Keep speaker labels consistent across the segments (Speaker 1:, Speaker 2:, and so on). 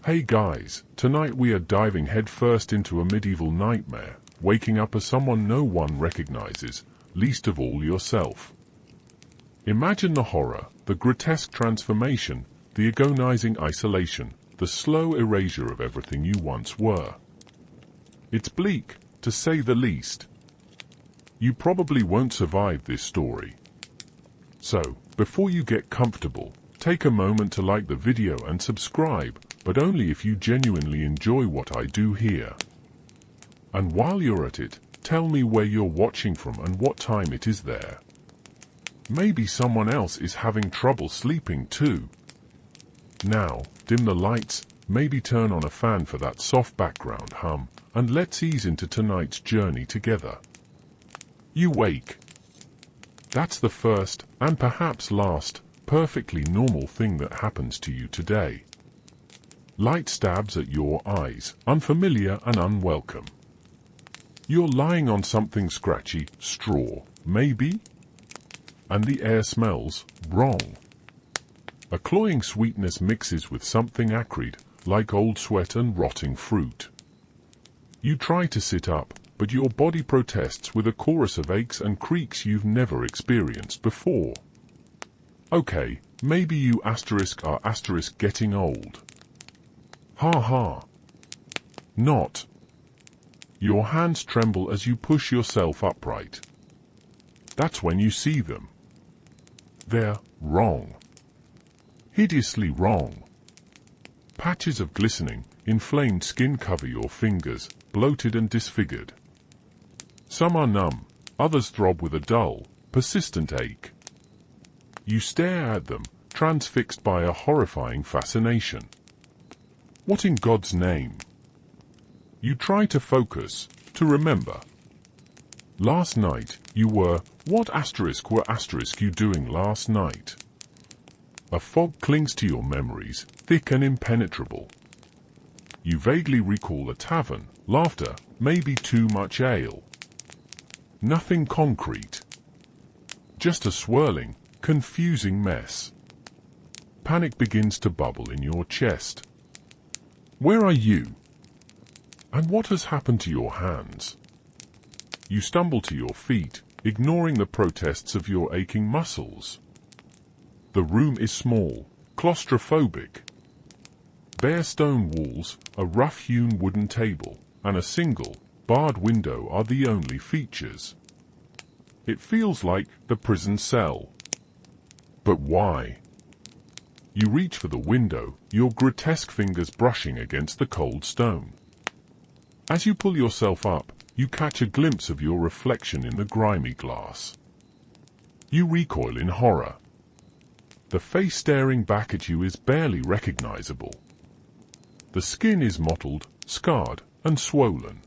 Speaker 1: Hey guys, tonight we are diving headfirst into a medieval nightmare, waking up as someone no one recognizes, least of all yourself. Imagine the horror, the grotesque transformation, the agonizing isolation, the slow erasure of everything you once were. It's bleak, to say the least. You probably won't survive this story. So, before you get comfortable, take a moment to like the video and subscribe, but only if you genuinely enjoy what I do here. And while you're at it, tell me where you're watching from and what time it is there. Maybe someone else is having trouble sleeping too. Now, dim the lights, maybe turn on a fan for that soft background hum, and let's ease into tonight's journey together. You wake. That's the first, and perhaps last, perfectly normal thing that happens to you today. Light stabs at your eyes, unfamiliar and unwelcome. You're lying on something scratchy, straw, maybe? And the air smells wrong. A cloying sweetness mixes with something acrid, like old sweat and rotting fruit. You try to sit up, but your body protests with a chorus of aches and creaks you've never experienced before. Okay, maybe you are getting old. Ha ha. Not. Your hands tremble as you push yourself upright. That's when you see them. They're wrong. Hideously wrong. Patches of glistening, inflamed skin cover your fingers, bloated and disfigured. Some are numb, others throb with a dull, persistent ache. You stare at them, transfixed by a horrifying fascination. What in God's name? You try to focus, to remember. Last night, you were, what were you doing last night? A fog clings to your memories, thick and impenetrable. You vaguely recall a tavern, laughter, maybe too much ale. Nothing concrete. Just a swirling, confusing mess. Panic begins to bubble in your chest. Where are you? And what has happened to your hands? You stumble to your feet, ignoring the protests of your aching muscles. The room is small, claustrophobic. Bare stone walls, a rough-hewn wooden table, and a single, barred window are the only features. It feels like the prison cell. But why? You reach for the window, your grotesque fingers brushing against the cold stone. As you pull yourself up, you catch a glimpse of your reflection in the grimy glass. You recoil in horror. The face staring back at you is barely recognizable. The skin is mottled, scarred, and swollen.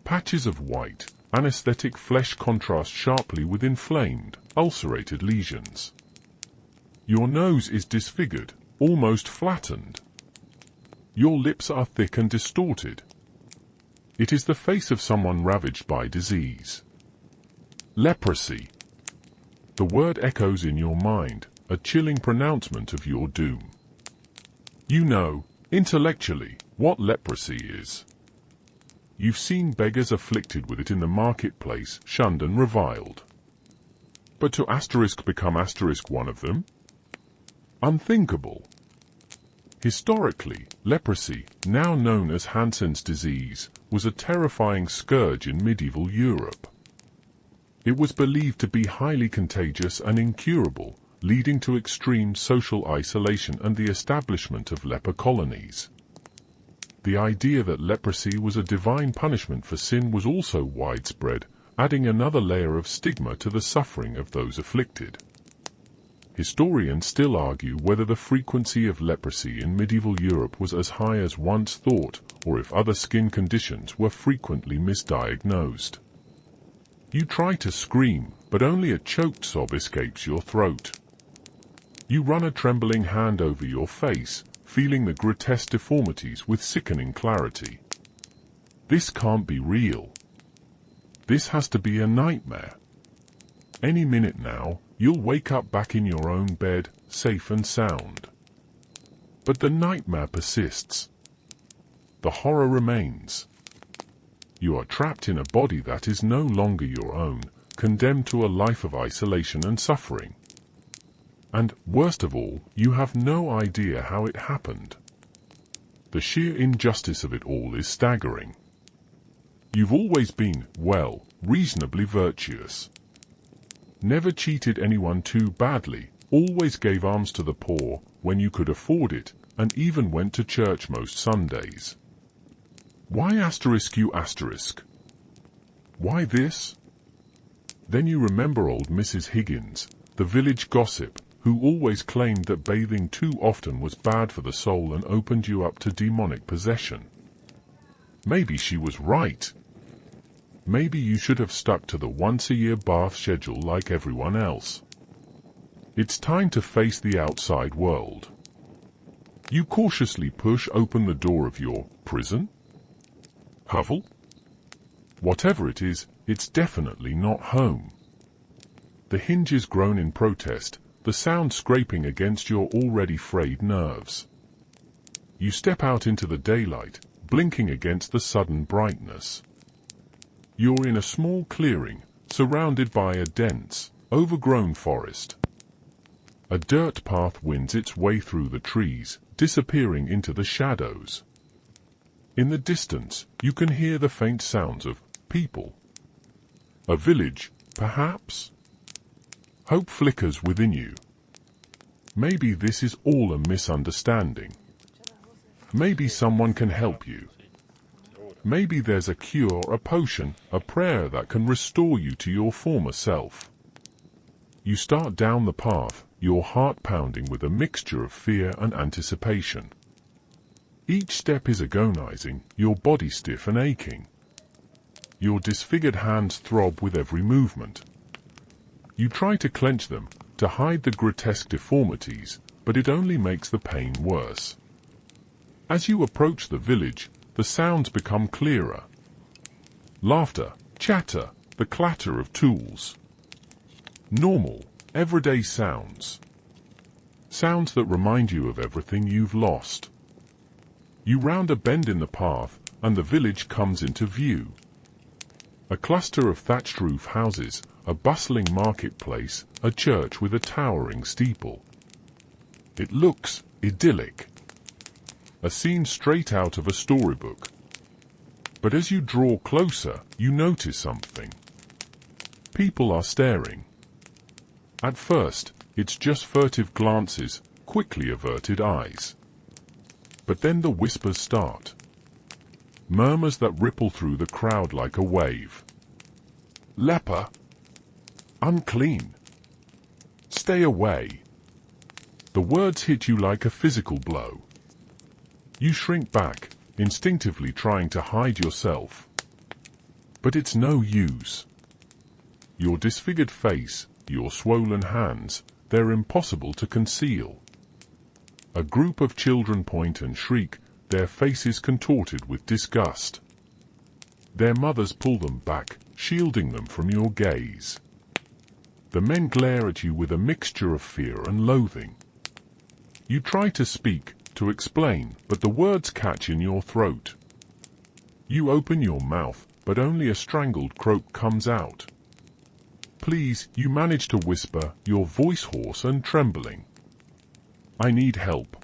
Speaker 1: Patches of white, anesthetic flesh contrast sharply with inflamed, ulcerated lesions. Your nose is disfigured, almost flattened. Your lips are thick and distorted. It is the face of someone ravaged by disease. Leprosy. The word echoes in your mind, a chilling pronouncement of your doom. You know, intellectually, what leprosy is. You've seen beggars afflicted with it in the marketplace, shunned and reviled. But to become one of them? Unthinkable. Historically, leprosy, now known as Hansen's disease, was a terrifying scourge in medieval Europe. It was believed to be highly contagious and incurable, leading to extreme social isolation and the establishment of leper colonies. The idea that leprosy was a divine punishment for sin was also widespread, adding another layer of stigma to the suffering of those afflicted. Historians still argue whether the frequency of leprosy in medieval Europe was as high as once thought, or if other skin conditions were frequently misdiagnosed. You try to scream, but only a choked sob escapes your throat. You run a trembling hand over your face, feeling the grotesque deformities with sickening clarity. This can't be real. This has to be a nightmare. Any minute now, you'll wake up back in your own bed, safe and sound. But the nightmare persists. The horror remains. You are trapped in a body that is no longer your own, condemned to a life of isolation and suffering. And, worst of all, you have no idea how it happened. The sheer injustice of it all is staggering. You've always been, well, reasonably virtuous. Never cheated anyone too badly, always gave alms to the poor when you could afford it, and even went to church most Sundays. Why you asterisk? Why this? Then you remember old Mrs. Higgins, the village gossip, who always claimed that bathing too often was bad for the soul and opened you up to demonic possession. Maybe she was right. Maybe you should have stuck to the once-a-year bath schedule like everyone else. It's time to face the outside world. You cautiously push open the door of your prison? Hovel? Whatever it is, it's definitely not home. The hinges groan in protest, the sound scraping against your already frayed nerves. You step out into the daylight, blinking against the sudden brightness. You're in a small clearing, surrounded by a dense, overgrown forest. A dirt path winds its way through the trees, disappearing into the shadows. In the distance, you can hear the faint sounds of people. A village, perhaps? Hope flickers within you. Maybe this is all a misunderstanding. Maybe someone can help you. Maybe there's a cure, a potion, a prayer that can restore you to your former self. You start down the path, your heart pounding with a mixture of fear and anticipation. Each step is agonizing, your body stiff and aching. Your disfigured hands throb with every movement. You try to clench them, to hide the grotesque deformities, but it only makes the pain worse. As you approach the village, the sounds become clearer. Laughter, chatter, the clatter of tools. Normal, everyday sounds. Sounds that remind you of everything you've lost. You round a bend in the path, and the village comes into view. A cluster of thatched roof houses, a bustling marketplace, a church with a towering steeple. It looks idyllic. A scene straight out of a storybook. But as you draw closer, you notice something. People are staring. At first, it's just furtive glances, quickly averted eyes. But then the whispers start. Murmurs that ripple through the crowd like a wave. Leper. Unclean. Stay away. The words hit you like a physical blow. You shrink back, instinctively trying to hide yourself. But it's no use. Your disfigured face, your swollen hands, they're impossible to conceal. A group of children point and shriek, their faces contorted with disgust. Their mothers pull them back, shielding them from your gaze. The men glare at you with a mixture of fear and loathing. You try to speak, to explain, but the words catch in your throat. You open your mouth, but only a strangled croak comes out. Please, you manage to whisper, your voice hoarse and trembling. I need help.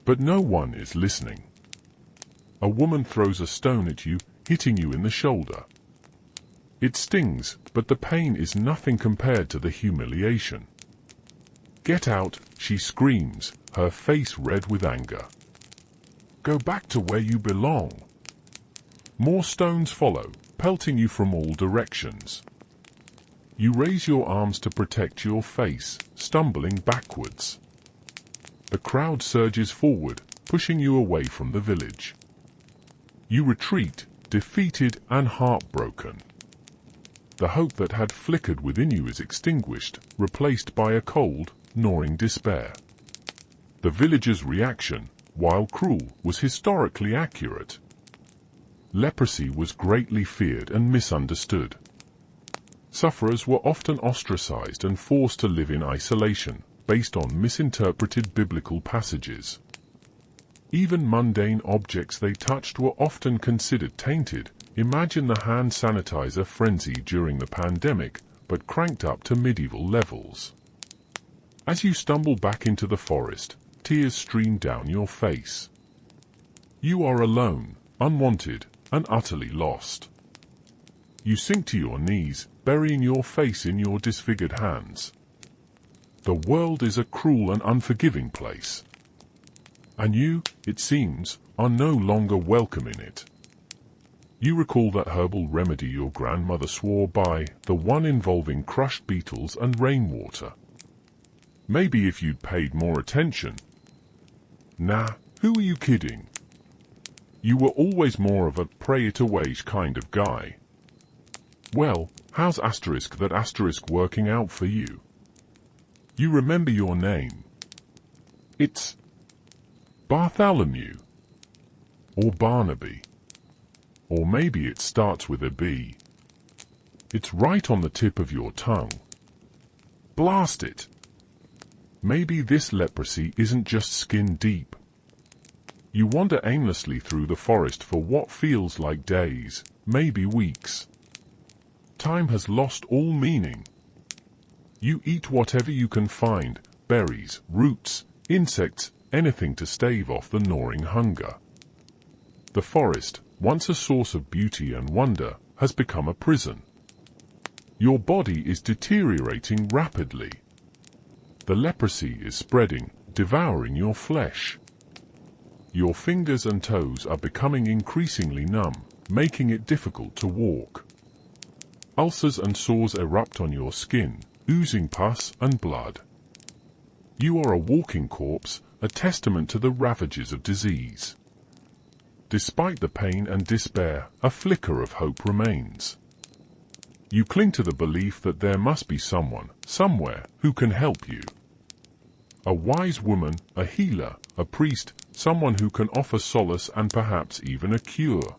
Speaker 1: But no one is listening. A woman throws a stone at you, hitting you in the shoulder. It stings, but the pain is nothing compared to the humiliation. Get out, she screams, her face red with anger. Go back to where you belong. More stones follow, pelting you from all directions. You raise your arms to protect your face, stumbling backwards. The crowd surges forward, pushing you away from the village. You retreat, defeated and heartbroken. The hope that had flickered within you is extinguished, replaced by a cold, gnawing despair. The villagers' reaction, while cruel, was historically accurate. Leprosy was greatly feared and misunderstood. Sufferers were often ostracized and forced to live in isolation, based on misinterpreted biblical passages. Even mundane objects they touched were often considered tainted. Imagine the hand sanitizer frenzy during the pandemic, but cranked up to medieval levels. As you stumble back into the forest, tears stream down your face. You are alone, unwanted, and utterly lost. You sink to your knees, burying your face in your disfigured hands. The world is a cruel and unforgiving place. And you, it seems, are no longer welcome in it. You recall that herbal remedy your grandmother swore by, the one involving crushed beetles and rainwater. Maybe if you'd paid more attention. Nah, who are you kidding? You were always more of a pray-it-away kind of guy. Well, how's that working out for you? You remember your name. It's Bartholomew. Or Barnaby. Or maybe it starts with a B. It's right on the tip of your tongue. Blast it! Maybe this leprosy isn't just skin deep. You wander aimlessly through the forest for what feels like days, maybe weeks. Time has lost all meaning. You eat whatever you can find, berries, roots, insects, anything to stave off the gnawing hunger. The forest, once a source of beauty and wonder, has become a prison. Your body is deteriorating rapidly. The leprosy is spreading, devouring your flesh. Your fingers and toes are becoming increasingly numb, making it difficult to walk. Ulcers and sores erupt on your skin, oozing pus and blood. You are a walking corpse, a testament to the ravages of disease. Despite the pain and despair, a flicker of hope remains. You cling to the belief that there must be someone, somewhere, who can help you. A wise woman, a healer, a priest, someone who can offer solace and perhaps even a cure.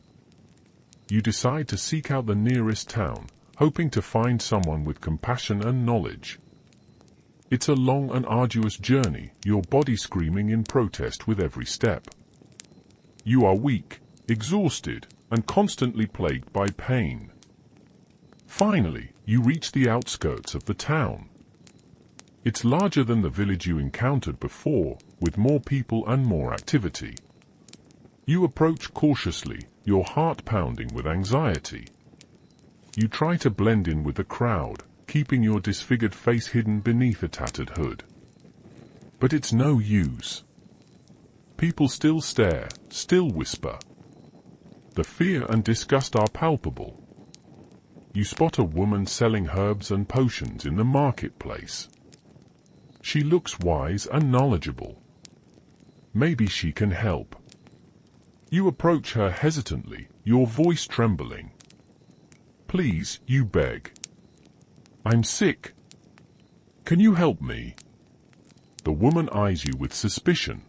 Speaker 1: You decide to seek out the nearest town, hoping to find someone with compassion and knowledge. It's a long and arduous journey, your body screaming in protest with every step. You are weak, exhausted, and constantly plagued by pain. Finally, you reach the outskirts of the town. It's larger than the village you encountered before, with more people and more activity. You approach cautiously, your heart pounding with anxiety. You try to blend in with the crowd, keeping your disfigured face hidden beneath a tattered hood. But it's no use. People still stare, still whisper. The fear and disgust are palpable. You spot a woman selling herbs and potions in the marketplace. She looks wise and knowledgeable. Maybe she can help. You approach her hesitantly, your voice trembling. Please, you beg. I'm sick. Can you help me? The woman eyes you with suspicion.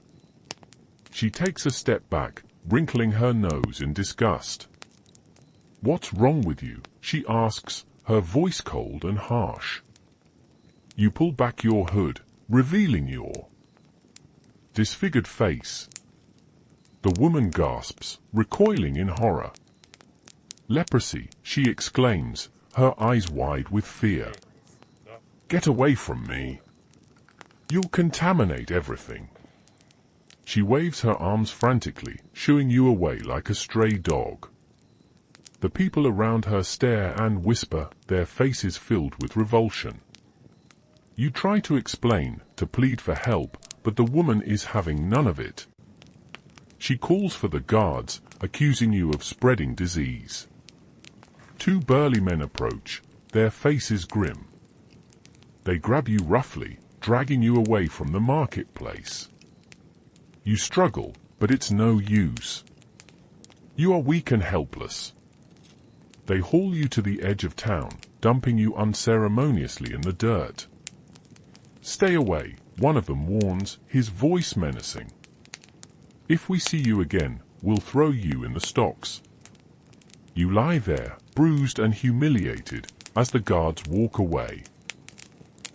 Speaker 1: She takes a step back, wrinkling her nose in disgust. What's wrong with you? She asks, her voice cold and harsh. You pull back your hood, revealing your disfigured face. The woman gasps, recoiling in horror. Leprosy, she exclaims, her eyes wide with fear. Get away from me. You'll contaminate everything. She waves her arms frantically, shooing you away like a stray dog. The people around her stare and whisper, their faces filled with revulsion. You try to explain, to plead for help, but the woman is having none of it. She calls for the guards, accusing you of spreading disease. Two burly men approach, their faces grim. They grab you roughly, dragging you away from the marketplace. You struggle, but it's no use. You are weak and helpless. They haul you to the edge of town, dumping you unceremoniously in the dirt. Stay away, one of them warns, his voice menacing. If we see you again, we'll throw you in the stocks. You lie there, bruised and humiliated, as the guards walk away.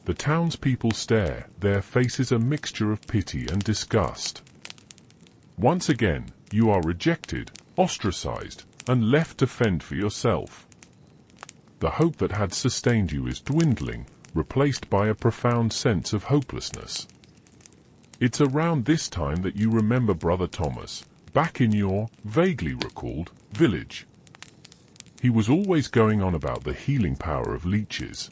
Speaker 1: The townspeople stare, their faces a mixture of pity and disgust. Once again, you are rejected, ostracized, and left to fend for yourself. The hope that had sustained you is dwindling, replaced by a profound sense of hopelessness. It's around this time that you remember Brother Thomas, back in your, vaguely recalled, village. He was always going on about the healing power of leeches.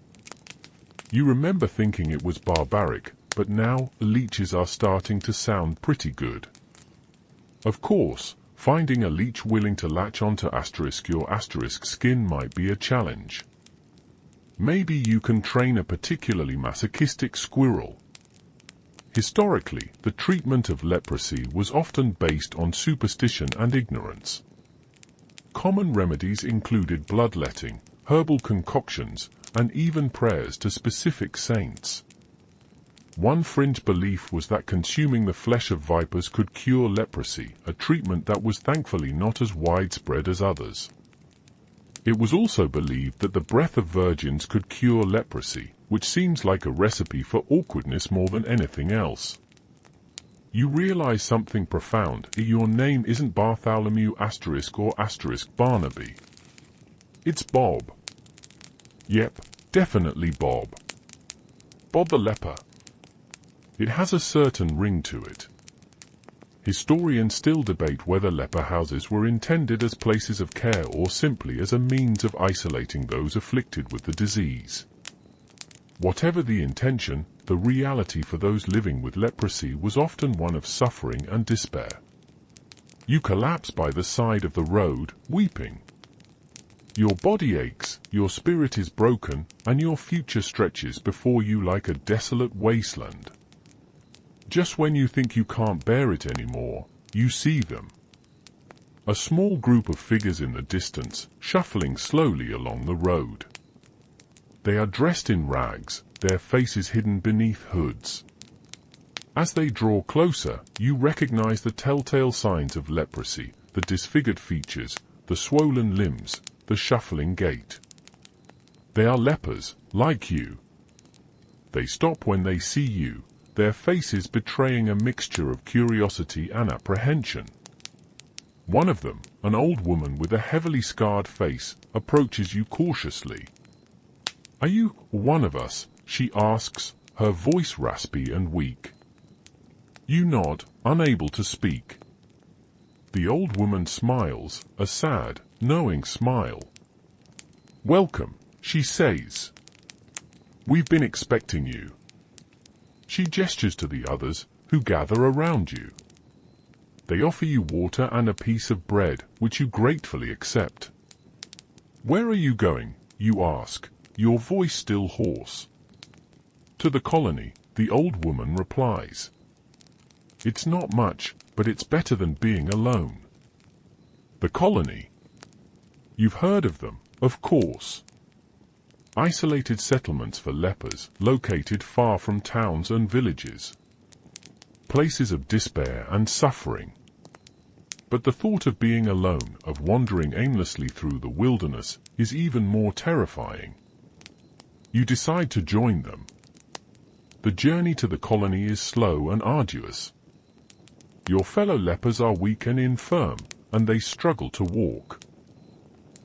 Speaker 1: You remember thinking it was barbaric, but now leeches are starting to sound pretty good. Of course, finding a leech willing to latch onto your skin might be a challenge. Maybe you can train a particularly masochistic squirrel. Historically, the treatment of leprosy was often based on superstition and ignorance. Common remedies included bloodletting, herbal concoctions, and even prayers to specific saints. One fringe belief was that consuming the flesh of vipers could cure leprosy, a treatment that was thankfully not as widespread as others. It was also believed that the breath of virgins could cure leprosy, which seems like a recipe for awkwardness more than anything else. You realize something profound. Your name isn't Bartholomew or Barnaby. It's Bob. Yep, definitely Bob. Bob the Leper. It has a certain ring to it. Historians still debate whether leper houses were intended as places of care or simply as a means of isolating those afflicted with the disease. Whatever the intention, the reality for those living with leprosy was often one of suffering and despair. You collapse by the side of the road, weeping. Your body aches, your spirit is broken, and your future stretches before you like a desolate wasteland. Just when you think you can't bear it anymore, you see them. A small group of figures in the distance, shuffling slowly along the road. They are dressed in rags, their faces hidden beneath hoods. As they draw closer, you recognize the telltale signs of leprosy, the disfigured features, the swollen limbs, the shuffling gait. They are lepers, like you. They stop when they see you, their faces betraying a mixture of curiosity and apprehension. One of them, an old woman with a heavily scarred face, approaches you cautiously. "Are you one of us?" she asks, her voice raspy and weak. You nod, unable to speak. The old woman smiles, a sad, knowing smile. "Welcome," she says. "We've been expecting you." She gestures to the others, who gather around you. They offer you water and a piece of bread, which you gratefully accept. "Where are you going?" you ask, your voice still hoarse. "To the colony," the old woman replies. "It's not much, but it's better than being alone." The colony. You've heard of them, of course. Isolated settlements for lepers, located far from towns and villages. Places of despair and suffering. But the thought of being alone, of wandering aimlessly through the wilderness, is even more terrifying. You decide to join them. The journey to the colony is slow and arduous. Your fellow lepers are weak and infirm, and they struggle to walk.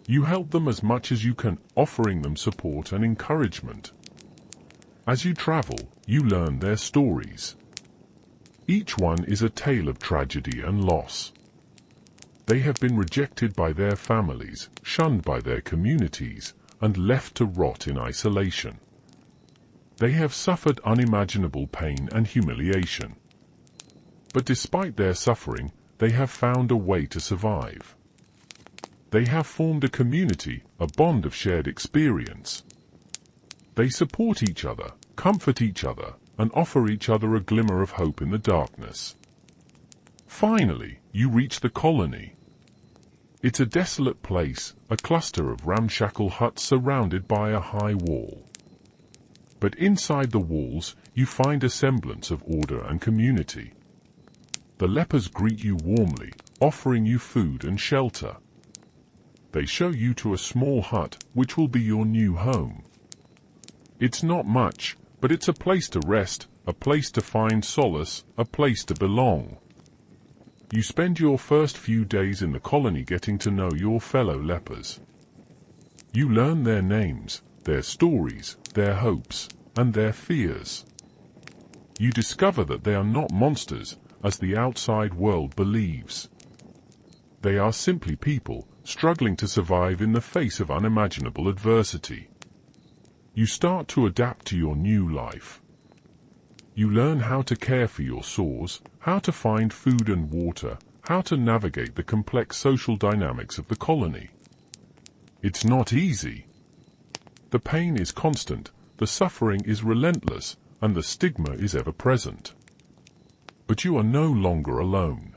Speaker 1: You help them as much as you can, offering them support and encouragement. As you travel, you learn their stories. Each one is a tale of tragedy and loss. They have been rejected by their families, shunned by their communities, and left to rot in isolation. They have suffered unimaginable pain and humiliation. But despite their suffering, they have found a way to survive. They have formed a community, a bond of shared experience. They support each other, comfort each other, and offer each other a glimmer of hope in the darkness. Finally, you reach the colony. It's a desolate place, a cluster of ramshackle huts surrounded by a high wall. But inside the walls, you find a semblance of order and community. The lepers greet you warmly, offering you food and shelter. They show you to a small hut, which will be your new home. It's not much, but it's a place to rest, a place to find solace, a place to belong. you spend your first few days in the colony getting to know your fellow lepers. You learn their names, their stories, their hopes, and their fears. You discover that they are not monsters, as the outside world believes. They are simply people, struggling to survive in the face of unimaginable adversity. You start to adapt to your new life. You learn how to care for your sores, how to find food and water, how to navigate the complex social dynamics of the colony. It's not easy. The pain is constant, the suffering is relentless, and the stigma is ever present. But you are no longer alone.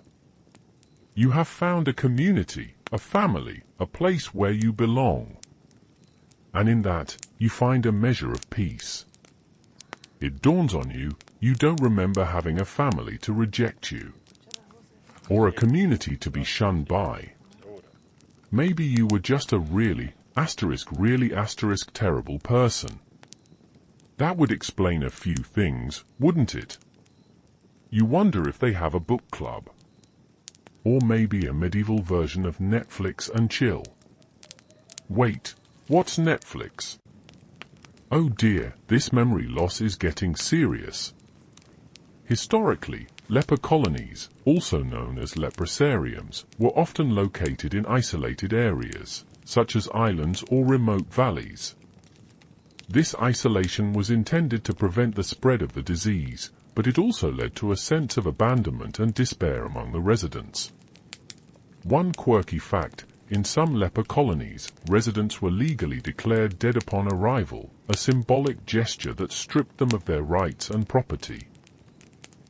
Speaker 1: You have found a community, a family, a place where you belong. And in that, you find a measure of peace. It dawns on you, you don't remember having a family to reject you, or a community to be shunned by. Maybe you were just a really terrible person. That would explain a few things, wouldn't it? You wonder if they have a book club. Or maybe a medieval version of Netflix and chill. Wait, what's Netflix? Oh dear, this memory loss is getting serious. Historically, leper colonies, also known as leprosariums, were often located in isolated areas, such as islands or remote valleys. This isolation was intended to prevent the spread of the disease, but it also led to a sense of abandonment and despair among the residents. One quirky fact, in some leper colonies, residents were legally declared dead upon arrival, a symbolic gesture that stripped them of their rights and property.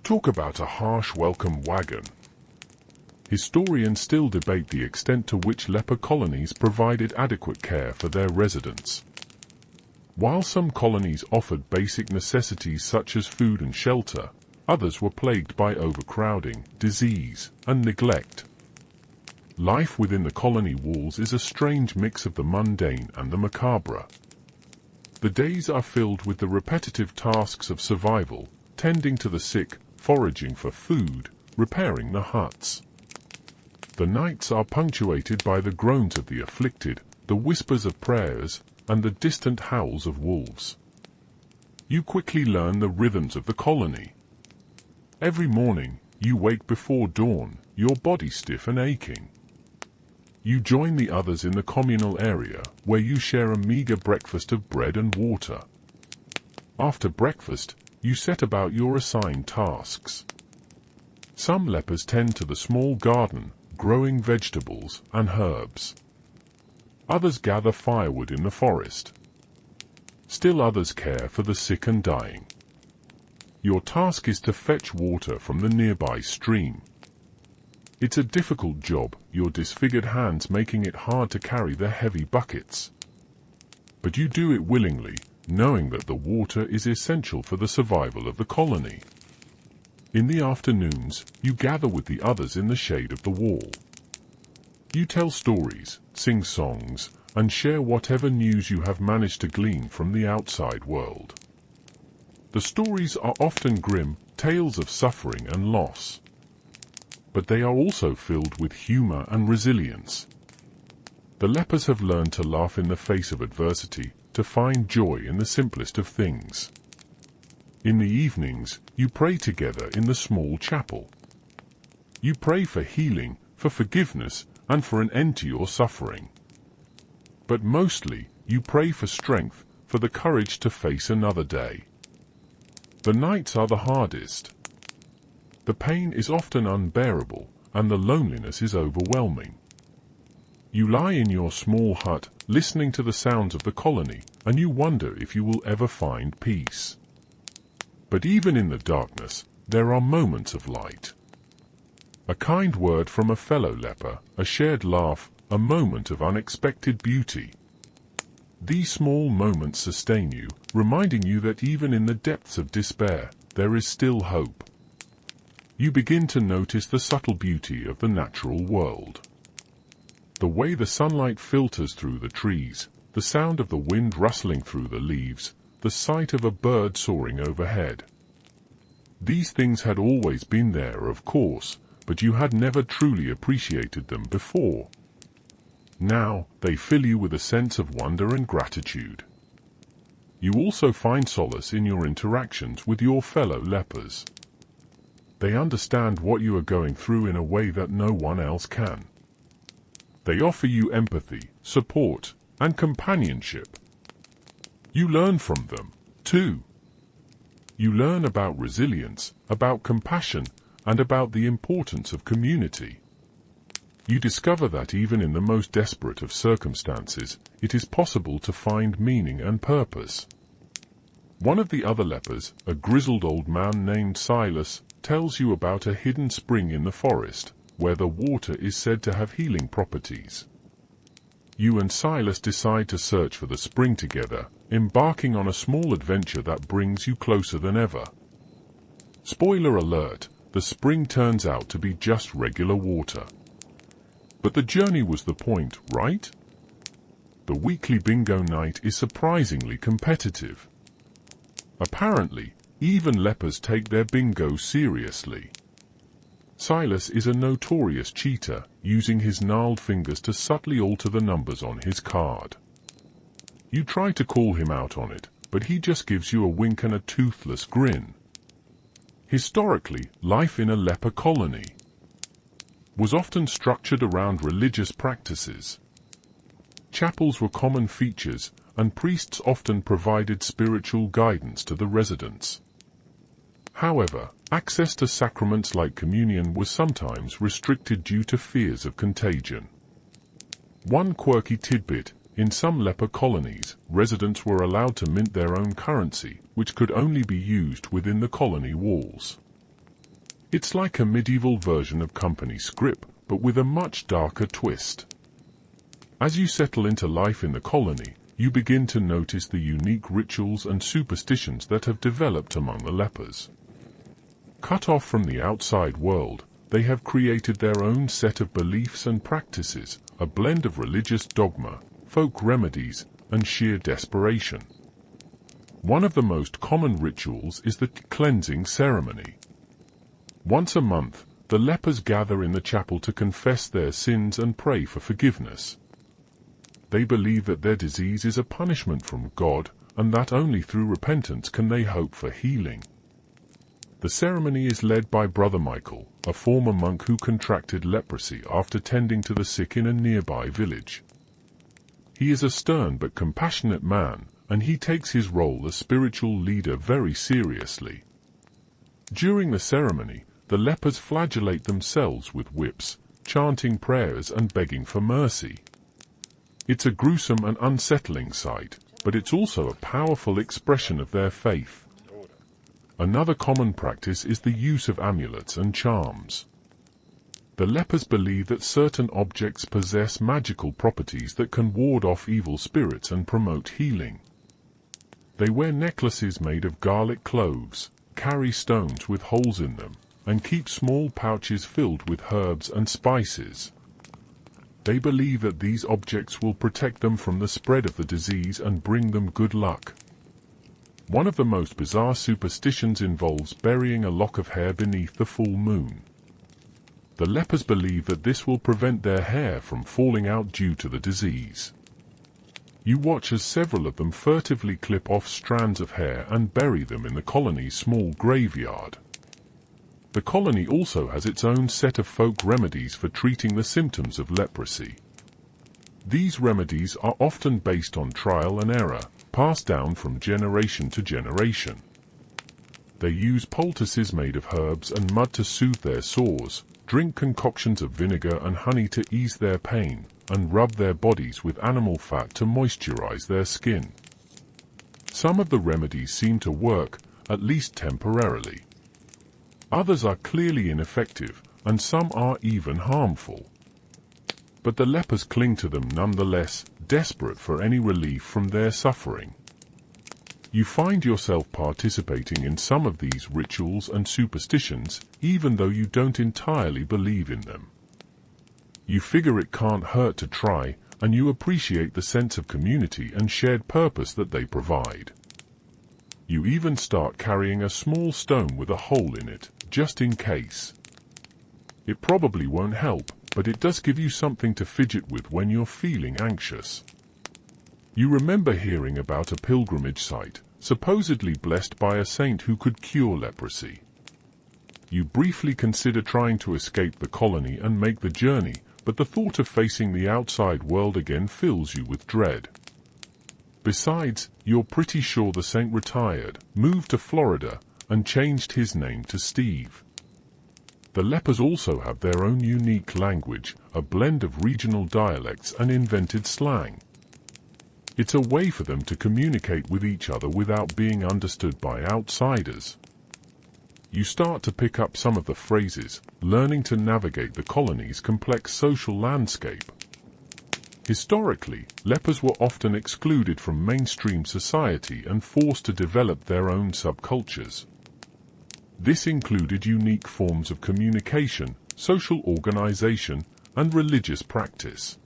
Speaker 1: Talk about a harsh welcome wagon. Historians still debate the extent to which leper colonies provided adequate care for their residents. While some colonies offered basic necessities such as food and shelter, others were plagued by overcrowding, disease, and neglect. Life within the colony walls is a strange mix of the mundane and the macabre. The days are filled with the repetitive tasks of survival, tending to the sick, foraging for food, repairing the huts. The nights are punctuated by the groans of the afflicted, the whispers of prayers, and the distant howls of wolves. You quickly learn the rhythms of the colony. Every morning, you wake before dawn, your body stiff and aching. You join the others in the communal area, where you share a meager breakfast of bread and water. After breakfast, you set about your assigned tasks. Some lepers tend to the small garden, growing vegetables and herbs. Others gather firewood in the forest. Still others care for the sick and dying. Your task is to fetch water from the nearby stream. It's a difficult job, your disfigured hands making it hard to carry the heavy buckets. But you do it willingly, knowing that the water is essential for the survival of the colony. In the afternoons, you gather with the others in the shade of the wall. You tell stories, sing songs, and share whatever news you have managed to glean from the outside world. The stories are often grim, tales of suffering and loss. But they are also filled with humor and resilience. The lepers have learned to laugh in the face of adversity, to find joy in the simplest of things. In the evenings, you pray together in the small chapel. You pray for healing, for forgiveness, and for an end to your suffering. But mostly, you pray for strength, for the courage to face another day. The nights are the hardest. The pain is often unbearable, and the loneliness is overwhelming. You lie in your small hut, listening to the sounds of the colony, and you wonder if you will ever find peace. But even in the darkness, there are moments of light. A kind word from a fellow leper, a shared laugh, a moment of unexpected beauty. These small moments sustain you, reminding you that even in the depths of despair, there is still hope. You begin to notice the subtle beauty of the natural world. The way the sunlight filters through the trees, the sound of the wind rustling through the leaves, the sight of a bird soaring overhead. These things had always been there, of course, but you had never truly appreciated them before. Now, they fill you with a sense of wonder and gratitude. You also find solace in your interactions with your fellow lepers. They understand what you are going through in a way that no one else can. They offer you empathy, support, and companionship. You learn from them, too. You learn about resilience, about compassion, and about the importance of community. You discover that even in the most desperate of circumstances, it is possible to find meaning and purpose. One of the other lepers, a grizzled old man named Silas, tells you about a hidden spring in the forest, where the water is said to have healing properties. You and Silas decide to search for the spring together, embarking on a small adventure that brings you closer than ever. Spoiler alert, the spring turns out to be just regular water. But the journey was the point, right? The weekly bingo night is surprisingly competitive. Apparently, even lepers take their bingo seriously. Silas is a notorious cheater, using his gnarled fingers to subtly alter the numbers on his card. You try to call him out on it, but he just gives you a wink and a toothless grin. Historically, life in a leper colony was often structured around religious practices. Chapels were common features, and priests often provided spiritual guidance to the residents. However, access to sacraments like communion was sometimes restricted due to fears of contagion. One quirky tidbit: in some leper colonies, residents were allowed to mint their own currency, which could only be used within the colony walls. It's like a medieval version of company scrip, but with a much darker twist. As you settle into life in the colony, you begin to notice the unique rituals and superstitions that have developed among the lepers. Cut off from the outside world, they have created their own set of beliefs and practices, a blend of religious dogma, folk remedies, and sheer desperation. One of the most common rituals is the cleansing ceremony. Once a month, the lepers gather in the chapel to confess their sins and pray for forgiveness. They believe that their disease is a punishment from God, and that only through repentance can they hope for healing. The ceremony is led by Brother Michael, a former monk who contracted leprosy after tending to the sick in a nearby village. He is a stern but compassionate man, and he takes his role as spiritual leader very seriously. During the ceremony, the lepers flagellate themselves with whips, chanting prayers and begging for mercy. It's a gruesome and unsettling sight, but it's also a powerful expression of their faith. Another common practice is the use of amulets and charms. The lepers believe that certain objects possess magical properties that can ward off evil spirits and promote healing. They wear necklaces made of garlic cloves, carry stones with holes in them, and keep small pouches filled with herbs and spices. They believe that these objects will protect them from the spread of the disease and bring them good luck. One of the most bizarre superstitions involves burying a lock of hair beneath the full moon. The lepers believe that this will prevent their hair from falling out due to the disease. You watch as several of them furtively clip off strands of hair and bury them in the colony's small graveyard. The colony also has its own set of folk remedies for treating the symptoms of leprosy. These remedies are often based on trial and error, passed down from generation to generation. They use poultices made of herbs and mud to soothe their sores, drink concoctions of vinegar and honey to ease their pain, and rub their bodies with animal fat to moisturize their skin. Some of the remedies seem to work, at least temporarily. Others are clearly ineffective, and some are even harmful. But the lepers cling to them nonetheless, desperate for any relief from their suffering. You find yourself participating in some of these rituals and superstitions, even though you don't entirely believe in them. You figure it can't hurt to try, and you appreciate the sense of community and shared purpose that they provide. You even start carrying a small stone with a hole in it, just in case. It probably won't help, but it does give you something to fidget with when you're feeling anxious. You remember hearing about a pilgrimage site, supposedly blessed by a saint who could cure leprosy. You briefly consider trying to escape the colony and make the journey, but the thought of facing the outside world again fills you with dread. Besides, you're pretty sure the saint retired, moved to Florida, and changed his name to Steve. The lepers also have their own unique language, a blend of regional dialects and invented slang. It's a way for them to communicate with each other without being understood by outsiders. You start to pick up some of the phrases, learning to navigate the colony's complex social landscape. Historically, lepers were often excluded from mainstream society and forced to develop their own subcultures. This included unique forms of communication, social organization, and religious practice.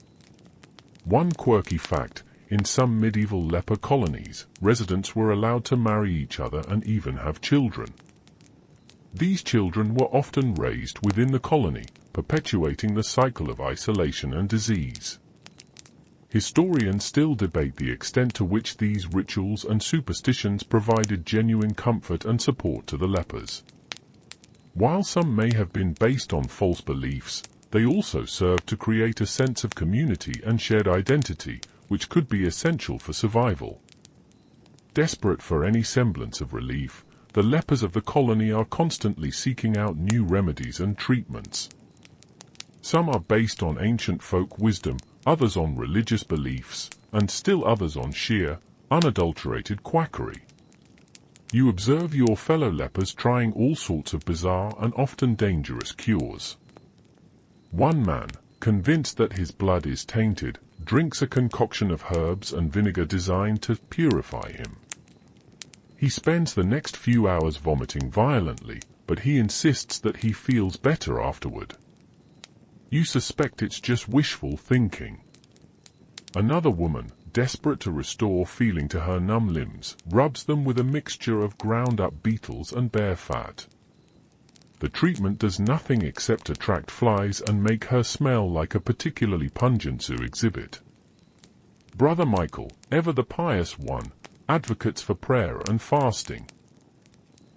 Speaker 1: One quirky fact: in some medieval leper colonies, residents were allowed to marry each other and even have children. These children were often raised within the colony, perpetuating the cycle of isolation and disease. Historians still debate the extent to which these rituals and superstitions provided genuine comfort and support to the lepers. While some may have been based on false beliefs, they also served to create a sense of community and shared identity, which could be essential for survival. Desperate for any semblance of relief, the lepers of the colony are constantly seeking out new remedies and treatments. Some are based on ancient folk wisdom, others on religious beliefs, and still others on sheer, unadulterated quackery. You observe your fellow lepers trying all sorts of bizarre and often dangerous cures. One man, convinced that his blood is tainted, drinks a concoction of herbs and vinegar designed to purify him. He spends the next few hours vomiting violently, but he insists that he feels better afterward. You suspect it's just wishful thinking. Another woman, desperate to restore feeling to her numb limbs, rubs them with a mixture of ground-up beetles and bear fat. The treatment does nothing except attract flies and make her smell like a particularly pungent zoo exhibit. Brother Michael, ever the pious one, advocates for prayer and fasting.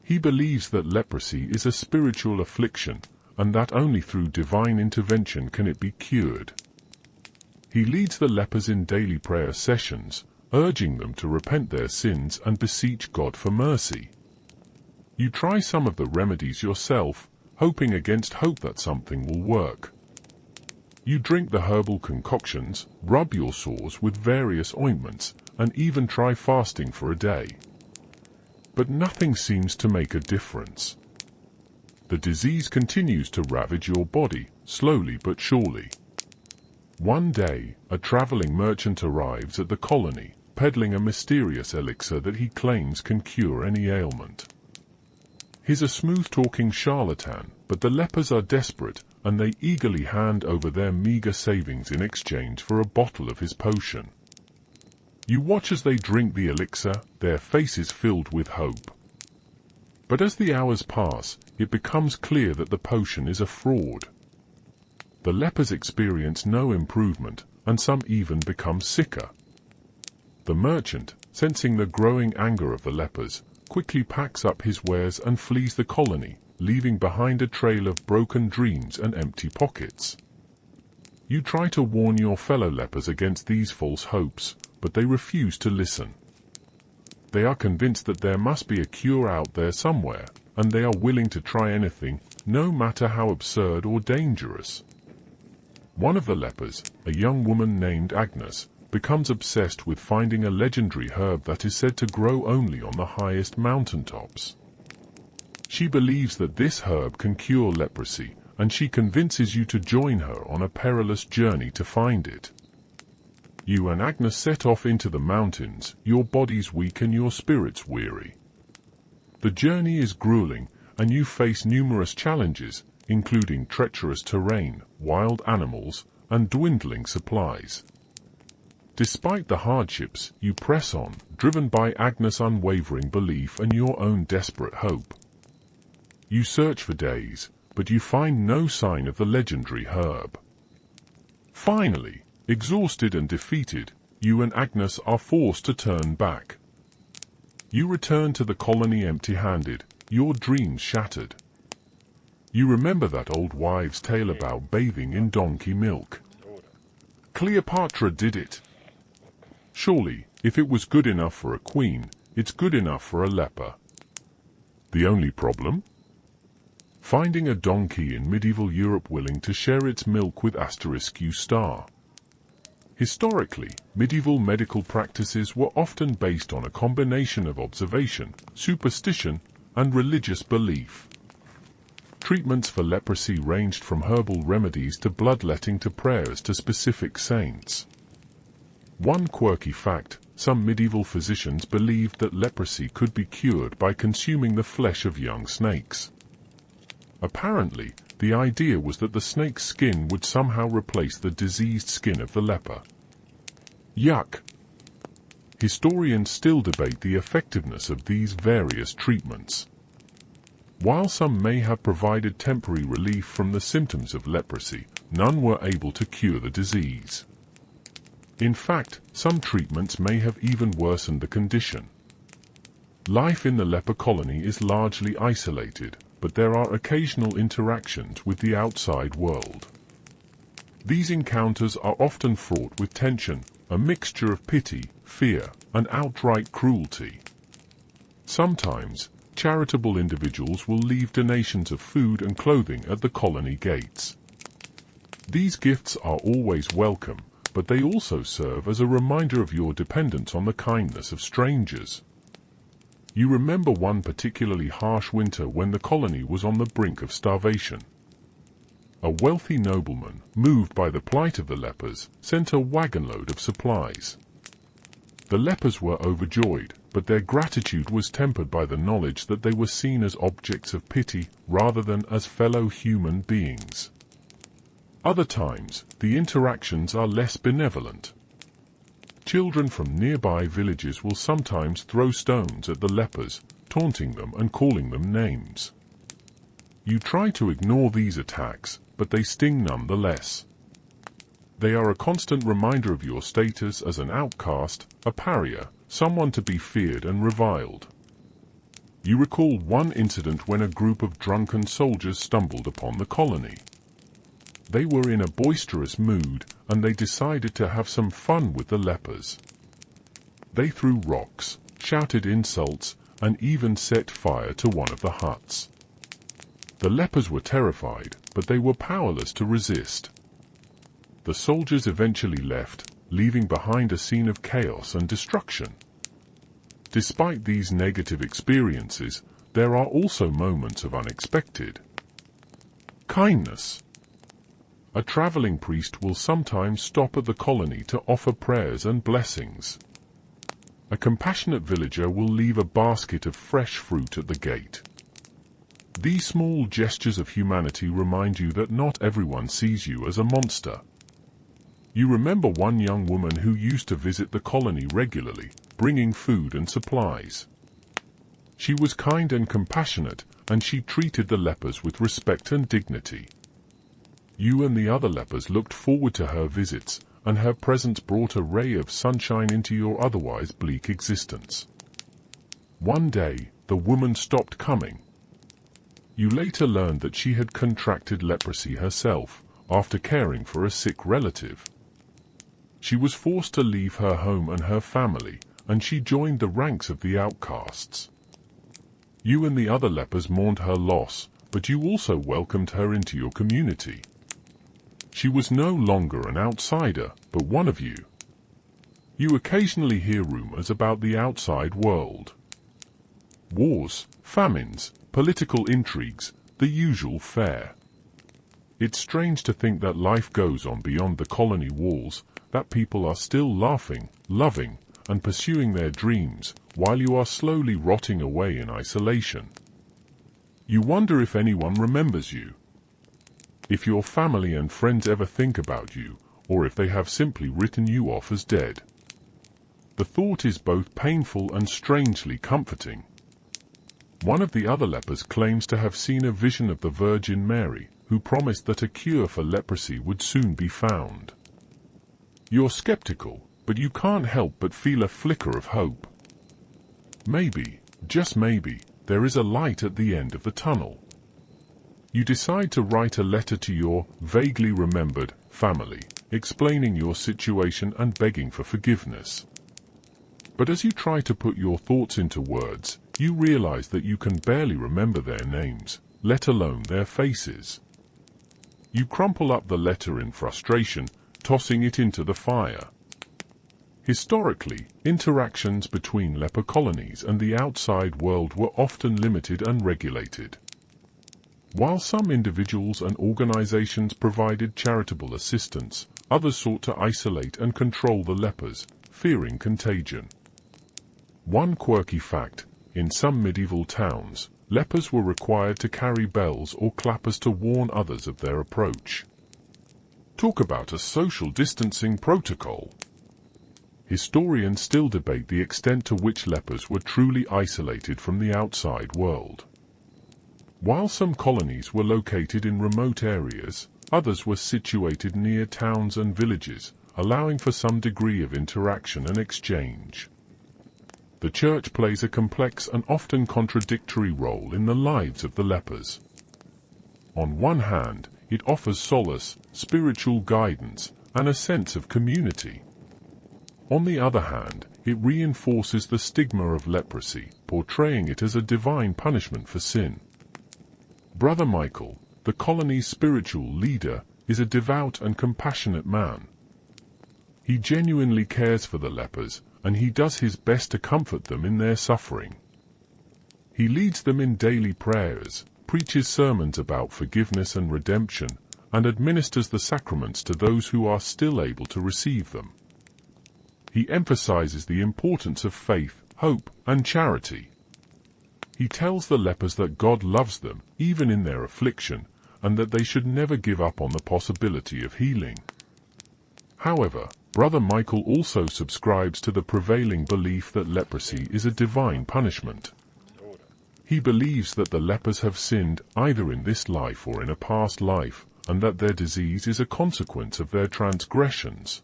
Speaker 1: He believes that leprosy is a spiritual affliction, and that only through divine intervention can it be cured. He leads the lepers in daily prayer sessions, urging them to repent their sins and beseech God for mercy. You try some of the remedies yourself, hoping against hope that something will work. You drink the herbal concoctions, rub your sores with various ointments, and even try fasting for a day. But nothing seems to make a difference. The disease continues to ravage your body, slowly but surely. One day, a traveling merchant arrives at the colony, peddling a mysterious elixir that he claims can cure any ailment. He's a smooth-talking charlatan, but the lepers are desperate, and they eagerly hand over their meager savings in exchange for a bottle of his potion. You watch as they drink the elixir, their faces filled with hope. But as the hours pass, it becomes clear that the potion is a fraud. The lepers experience no improvement, and some even become sicker. The merchant, sensing the growing anger of the lepers, quickly packs up his wares and flees the colony, leaving behind a trail of broken dreams and empty pockets. You try to warn your fellow lepers against these false hopes, but they refuse to listen. They are convinced that there must be a cure out there somewhere, and they are willing to try anything, no matter how absurd or dangerous. One of the lepers, a young woman named Agnes, becomes obsessed with finding a legendary herb that is said to grow only on the highest mountaintops. She believes that this herb can cure leprosy, and she convinces you to join her on a perilous journey to find it. You and Agnes set off into the mountains, your bodies weak and your spirits weary. The journey is grueling, and you face numerous challenges, including treacherous terrain, wild animals, and dwindling supplies. Despite the hardships, you press on, driven by Agnes' unwavering belief and your own desperate hope. You search for days, but you find no sign of the legendary herb. Finally, exhausted and defeated, you and Agnes are forced to turn back. You return to the colony empty-handed, your dreams shattered. You remember that old wives' tale about bathing in donkey milk. Cleopatra did it. Surely, if it was good enough for a queen, it's good enough for a leper. The only problem? Finding a donkey in medieval Europe willing to share its milk with **U**. Historically, medieval medical practices were often based on a combination of observation, superstition, and religious belief. Treatments for leprosy ranged from herbal remedies to bloodletting to prayers to specific saints. One quirky fact, some medieval physicians believed that leprosy could be cured by consuming the flesh of young snakes. Apparently, the idea was that the snake's skin would somehow replace the diseased skin of the leper. Yuck! Historians still debate the effectiveness of these various treatments. While some may have provided temporary relief from the symptoms of leprosy, none were able to cure the disease. In fact, some treatments may have even worsened the condition. Life in the leper colony is largely isolated, but there are occasional interactions with the outside world. These encounters are often fraught with tension, a mixture of pity, fear, and outright cruelty. Sometimes, charitable individuals will leave donations of food and clothing at the colony gates. These gifts are always welcome, but they also serve as a reminder of your dependence on the kindness of strangers. You remember one particularly harsh winter when the colony was on the brink of starvation. A wealthy nobleman, moved by the plight of the lepers, sent a wagonload of supplies. The lepers were overjoyed, but their gratitude was tempered by the knowledge that they were seen as objects of pity rather than as fellow human beings. Other times, the interactions are less benevolent. Children from nearby villages will sometimes throw stones at the lepers, taunting them and calling them names. You try to ignore these attacks, but they sting nonetheless. They are a constant reminder of your status as an outcast, a pariah, someone to be feared and reviled. You recall one incident when a group of drunken soldiers stumbled upon the colony. They were in a boisterous mood, and they decided to have some fun with the lepers. They threw rocks, shouted insults, and even set fire to one of the huts. The lepers were terrified, but they were powerless to resist. The soldiers eventually left, leaving behind a scene of chaos and destruction. Despite these negative experiences, there are also moments of unexpected kindness. A traveling priest will sometimes stop at the colony to offer prayers and blessings. A compassionate villager will leave a basket of fresh fruit at the gate. These small gestures of humanity remind you that not everyone sees you as a monster. You remember one young woman who used to visit the colony regularly, bringing food and supplies. She was kind and compassionate, and she treated the lepers with respect and dignity. You and the other lepers looked forward to her visits, and her presence brought a ray of sunshine into your otherwise bleak existence. One day, the woman stopped coming. You later learned that she had contracted leprosy herself, after caring for a sick relative. She was forced to leave her home and her family, and she joined the ranks of the outcasts. You and the other lepers mourned her loss, but you also welcomed her into your community. She was no longer an outsider, but one of you. You occasionally hear rumors about the outside world. Wars, famines, political intrigues, the usual fare. It's strange to think that life goes on beyond the colony walls, that people are still laughing, loving, and pursuing their dreams, while you are slowly rotting away in isolation. You wonder if anyone remembers you. If your family and friends ever think about you, or if they have simply written you off as dead. The thought is both painful and strangely comforting. One of the other lepers claims to have seen a vision of the Virgin Mary, who promised that a cure for leprosy would soon be found. You're skeptical, but you can't help but feel a flicker of hope. Maybe, just maybe, there is a light at the end of the tunnel. You decide to write a letter to your vaguely remembered family, explaining your situation and begging for forgiveness. But as you try to put your thoughts into words, you realize that you can barely remember their names, let alone their faces. You crumple up the letter in frustration, tossing it into the fire. Historically, interactions between leper colonies and the outside world were often limited and regulated. While some individuals and organizations provided charitable assistance, others sought to isolate and control the lepers, fearing contagion. One quirky fact: in some medieval towns, lepers were required to carry bells or clappers to warn others of their approach. Talk about a social distancing protocol! Historians still debate the extent to which lepers were truly isolated from the outside world. While some colonies were located in remote areas, others were situated near towns and villages, allowing for some degree of interaction and exchange. The church plays a complex and often contradictory role in the lives of the lepers. On one hand, it offers solace, spiritual guidance, and a sense of community. On the other hand, it reinforces the stigma of leprosy, portraying it as a divine punishment for sin. Brother Michael, the colony's spiritual leader, is a devout and compassionate man. He genuinely cares for the lepers, and he does his best to comfort them in their suffering. He leads them in daily prayers, preaches sermons about forgiveness and redemption, and administers the sacraments to those who are still able to receive them. He emphasizes the importance of faith, hope, and charity. He tells the lepers that God loves them, even in their affliction, and that they should never give up on the possibility of healing. However, Brother Michael also subscribes to the prevailing belief that leprosy is a divine punishment. He believes that the lepers have sinned either in this life or in a past life, and that their disease is a consequence of their transgressions.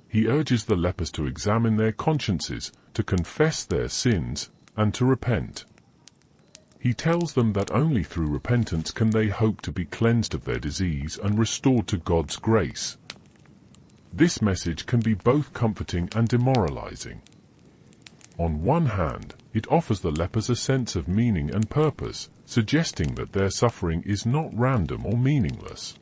Speaker 1: He urges the lepers to examine their consciences, to confess their sins, and to repent. He tells them that only through repentance can they hope to be cleansed of their disease and restored to God's grace. This message can be both comforting and demoralizing. On one hand, it offers the lepers a sense of meaning and purpose, suggesting that their suffering is not random or meaningless.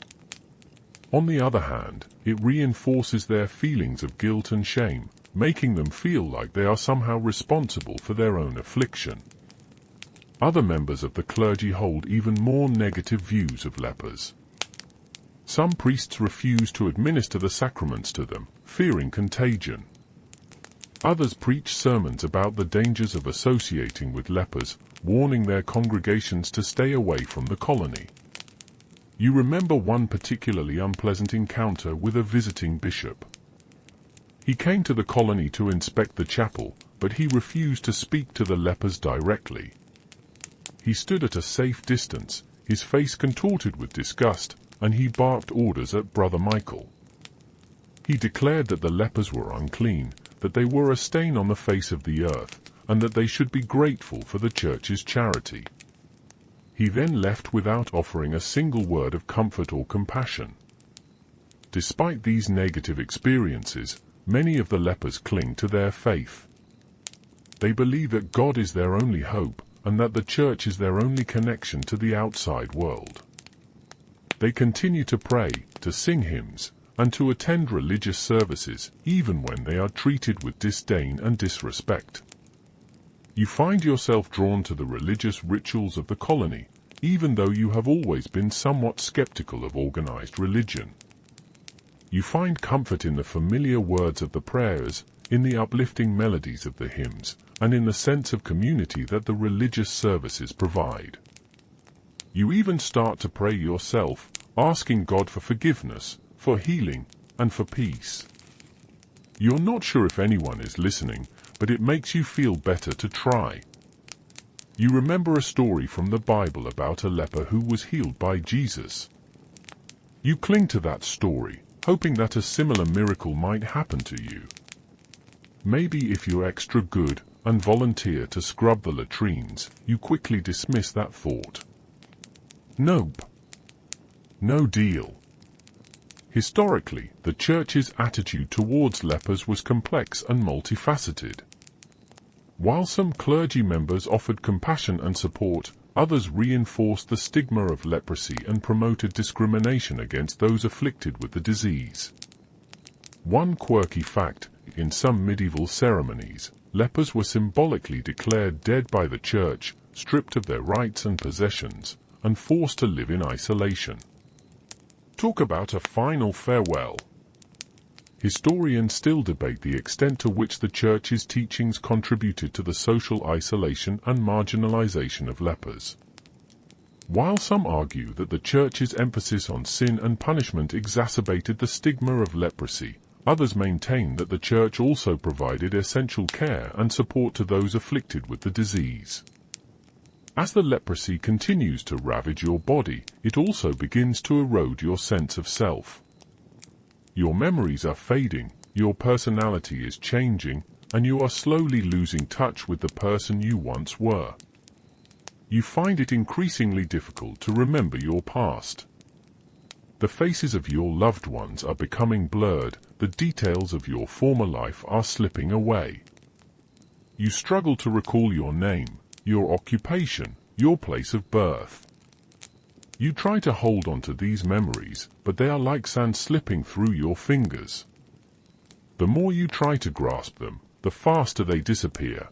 Speaker 1: On the other hand, it reinforces their feelings of guilt and shame, making them feel like they are somehow responsible for their own affliction. Other members of the clergy hold even more negative views of lepers. Some priests refuse to administer the sacraments to them, fearing contagion. Others preach sermons about the dangers of associating with lepers, warning their congregations to stay away from the colony. You remember one particularly unpleasant encounter with a visiting bishop. He came to the colony to inspect the chapel, but he refused to speak to the lepers directly. He stood at a safe distance, his face contorted with disgust, and he barked orders at Brother Michael. He declared that the lepers were unclean, that they were a stain on the face of the earth, and that they should be grateful for the church's charity. He then left without offering a single word of comfort or compassion. Despite these negative experiences, many of the lepers cling to their faith. They believe that God is their only hope, and that the church is their only connection to the outside world. They continue to pray, to sing hymns, and to attend religious services, even when they are treated with disdain and disrespect. You find yourself drawn to the religious rituals of the colony, even though you have always been somewhat skeptical of organized religion. You find comfort in the familiar words of the prayers, in the uplifting melodies of the hymns, and in the sense of community that the religious services provide. You even start to pray yourself, asking God for forgiveness, for healing, and for peace. You're not sure if anyone is listening, but it makes you feel better to try. You remember a story from the Bible about a leper who was healed by Jesus. You cling to that story, hoping that a similar miracle might happen to you. Maybe if you're extra good and volunteer to scrub the latrines, you quickly dismiss that thought. Nope. No deal. Historically, the Church's attitude towards lepers was complex and multifaceted. While some clergy members offered compassion and support, others reinforced the stigma of leprosy and promoted discrimination against those afflicted with the disease. One quirky fact: in some medieval ceremonies, lepers were symbolically declared dead by the Church, stripped of their rights and possessions, and forced to live in isolation. Talk about a final farewell. Historians still debate the extent to which the Church's teachings contributed to the social isolation and marginalization of lepers. While some argue that the Church's emphasis on sin and punishment exacerbated the stigma of leprosy, others maintain that the Church also provided essential care and support to those afflicted with the disease. As the leprosy continues to ravage your body, it also begins to erode your sense of self. Your memories are fading, your personality is changing, and you are slowly losing touch with the person you once were. You find it increasingly difficult to remember your past. The faces of your loved ones are becoming blurred, the details of your former life are slipping away. You struggle to recall your name, your occupation, your place of birth. You try to hold on to these memories, but they are like sand slipping through your fingers. The more you try to grasp them, the faster they disappear.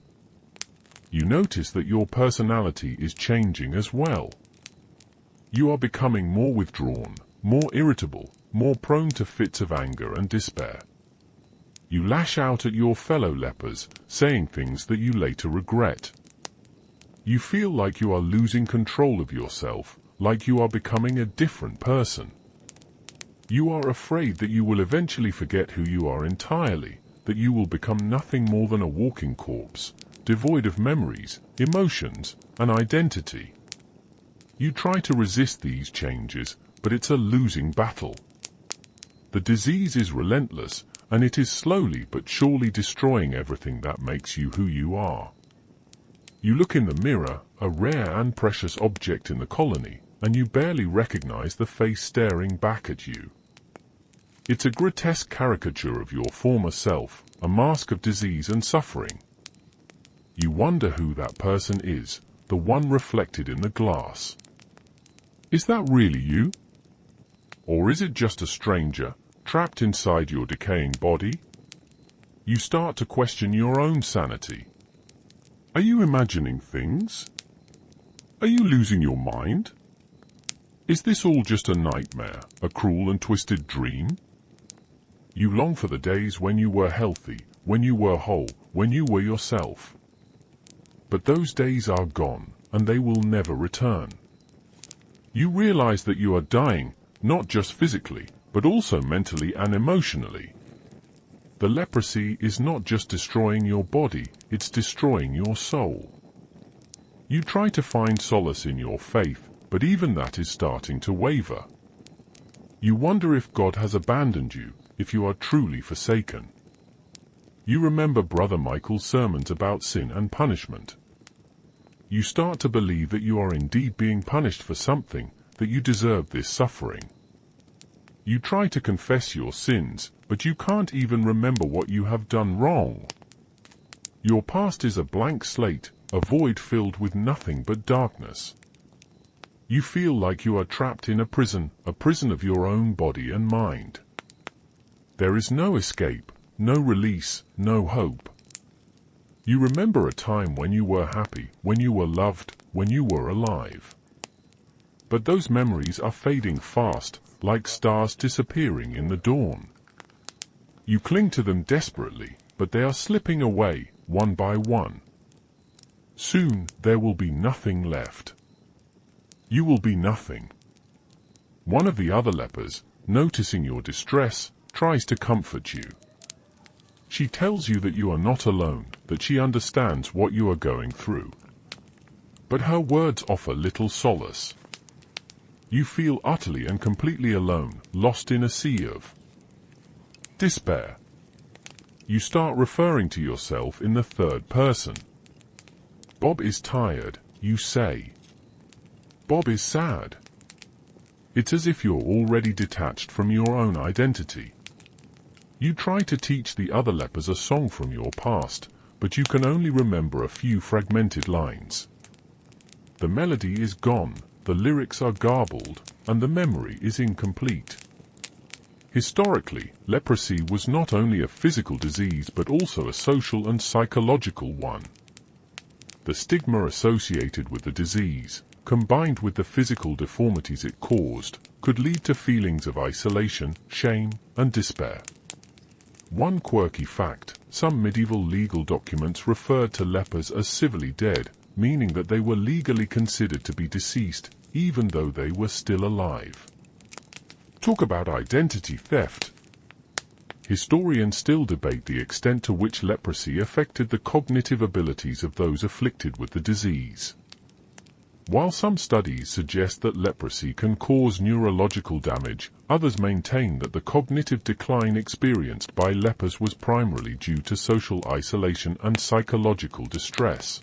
Speaker 1: You notice that your personality is changing as well. You are becoming more withdrawn, more irritable, more prone to fits of anger and despair. You lash out at your fellow lepers, saying things that you later regret. You feel like you are losing control of yourself, like you are becoming a different person. You are afraid that you will eventually forget who you are entirely, that you will become nothing more than a walking corpse, devoid of memories, emotions, and identity. You try to resist these changes, but it's a losing battle. The disease is relentless, and it is slowly but surely destroying everything that makes you who you are. You look in the mirror, a rare and precious object in the colony, and you barely recognize the face staring back at you. It's a grotesque caricature of your former self, a mask of disease and suffering. You wonder who that person is, the one reflected in the glass. Is that really you? Or is it just a stranger, trapped inside your decaying body? You start to question your own sanity. Are you imagining things? Are you losing your mind? Is this all just a nightmare, a cruel and twisted dream? You long for the days when you were healthy, when you were whole, when you were yourself. But those days are gone, and they will never return. You realize that you are dying, not just physically, but also mentally and emotionally. The leprosy is not just destroying your body, it's destroying your soul. You try to find solace in your faith, but even that is starting to waver. You wonder if God has abandoned you, if you are truly forsaken. You remember Brother Michael's sermons about sin and punishment. You start to believe that you are indeed being punished for something, that you deserve this suffering. You try to confess your sins, but you can't even remember what you have done wrong. Your past is a blank slate, a void filled with nothing but darkness. You feel like you are trapped in a prison of your own body and mind. There is no escape, no release, no hope. You remember a time when you were happy, when you were loved, when you were alive. But those memories are fading fast, like stars disappearing in the dawn. You cling to them desperately, but they are slipping away, one by one. Soon, there will be nothing left. You will be nothing. One of the other lepers, noticing your distress, tries to comfort you. She tells you that you are not alone, that she understands what you are going through. But her words offer little solace. You feel utterly and completely alone, lost in a sea of despair. You start referring to yourself in the third person. Bob is tired, you say. Bob is sad. It's as if you're already detached from your own identity. You try to teach the other lepers a song from your past, but you can only remember a few fragmented lines. The melody is gone, the lyrics are garbled, and the memory is incomplete. Historically, leprosy was not only a physical disease but also a social and psychological one. The stigma associated with the disease, combined with the physical deformities it caused, could lead to feelings of isolation, shame, and despair. One quirky fact: some medieval legal documents referred to lepers as civilly dead, meaning that they were legally considered to be deceased, even though they were still alive. Talk about identity theft. Historians still debate the extent to which leprosy affected the cognitive abilities of those afflicted with the disease. While some studies suggest that leprosy can cause neurological damage, others maintain that the cognitive decline experienced by lepers was primarily due to social isolation and psychological distress.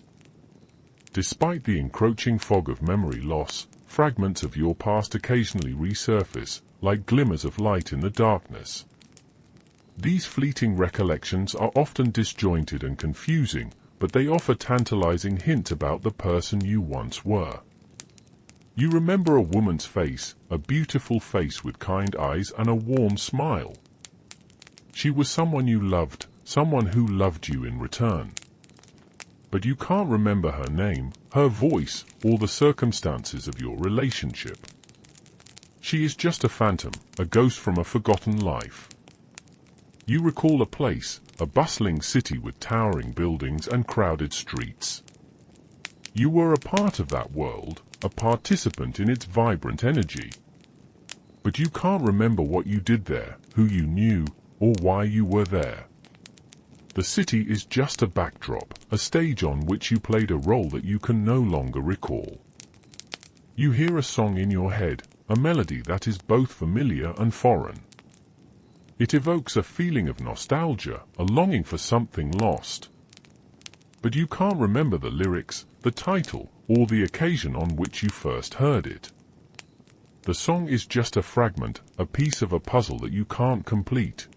Speaker 1: Despite the encroaching fog of memory loss, fragments of your past occasionally resurface, like glimmers of light in the darkness. These fleeting recollections are often disjointed and confusing, but they offer tantalizing hints about the person you once were. You remember a woman's face, a beautiful face with kind eyes and a warm smile. She was someone you loved, someone who loved you in return. But you can't remember her name, her voice, or the circumstances of your relationship. She is just a phantom, a ghost from a forgotten life. You recall a place, a bustling city with towering buildings and crowded streets. You were a part of that world, a participant in its vibrant energy. But you can't remember what you did there, who you knew, or why you were there. The city is just a backdrop, a stage on which you played a role that you can no longer recall. You hear a song in your head, a melody that is both familiar and foreign. It evokes a feeling of nostalgia, a longing for something lost. But you can't remember the lyrics, the title, or the occasion on which you first heard it. The song is just a fragment, a piece of a puzzle that you can't complete.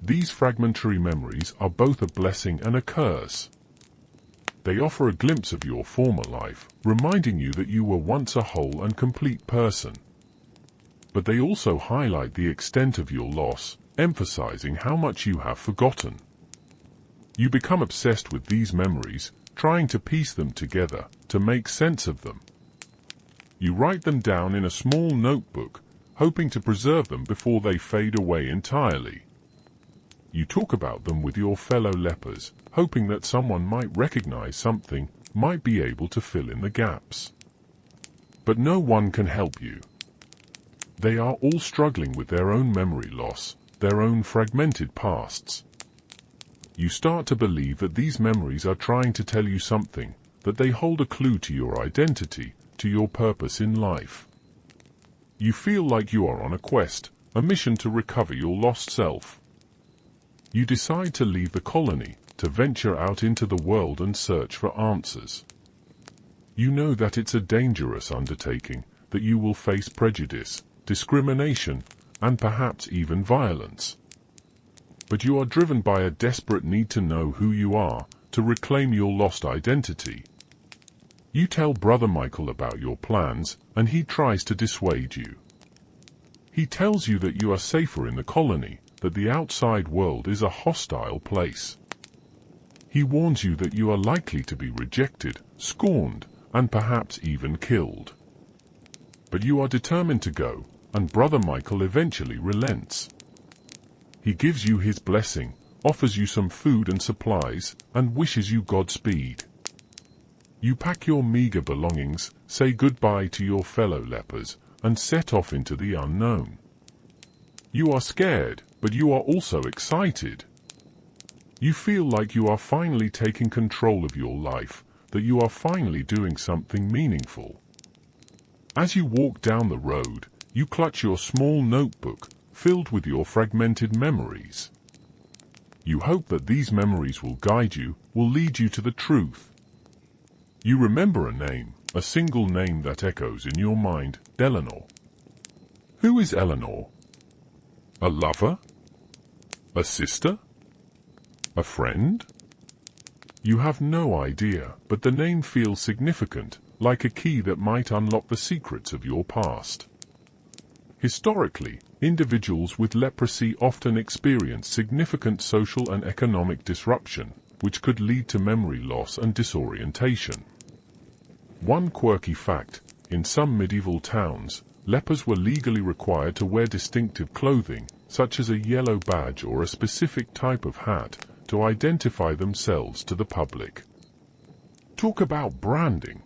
Speaker 1: These fragmentary memories are both a blessing and a curse. They offer a glimpse of your former life, reminding you that you were once a whole and complete person. But they also highlight the extent of your loss, emphasizing how much you have forgotten. You become obsessed with these memories, trying to piece them together, to make sense of them. You write them down in a small notebook, hoping to preserve them before they fade away entirely. You talk about them with your fellow lepers, hoping that someone might recognize something, might be able to fill in the gaps. But no one can help you. They are all struggling with their own memory loss, their own fragmented pasts. You start to believe that these memories are trying to tell you something, that they hold a clue to your identity, to your purpose in life. You feel like you are on a quest, a mission to recover your lost self. You decide to leave the colony, to venture out into the world and search for answers. You know that it's a dangerous undertaking, that you will face prejudice, discrimination, and perhaps even violence. But you are driven by a desperate need to know who you are, to reclaim your lost identity. You tell Brother Michael about your plans, and he tries to dissuade you. He tells you that you are safer in the colony, that the outside world is a hostile place. He warns you that you are likely to be rejected, scorned, and perhaps even killed. But you are determined to go, and Brother Michael eventually relents. He gives you his blessing, offers you some food and supplies, and wishes you Godspeed. You pack your meager belongings, say goodbye to your fellow lepers, and set off into the unknown. You are scared, but you are also excited. You feel like you are finally taking control of your life, that you are finally doing something meaningful. As you walk down the road, you clutch your small notebook, filled with your fragmented memories. You hope that these memories will guide you, will lead you to the truth. You remember a name, a single name that echoes in your mind, Eleanor. Who is Eleanor? A lover? A sister? A friend? You have no idea, but the name feels significant, like a key that might unlock the secrets of your past. Historically, individuals with leprosy often experience significant social and economic disruption, which could lead to memory loss and disorientation. One quirky fact, in some medieval towns, lepers were legally required to wear distinctive clothing, such as a yellow badge or a specific type of hat, to identify themselves to the public. Talk about branding.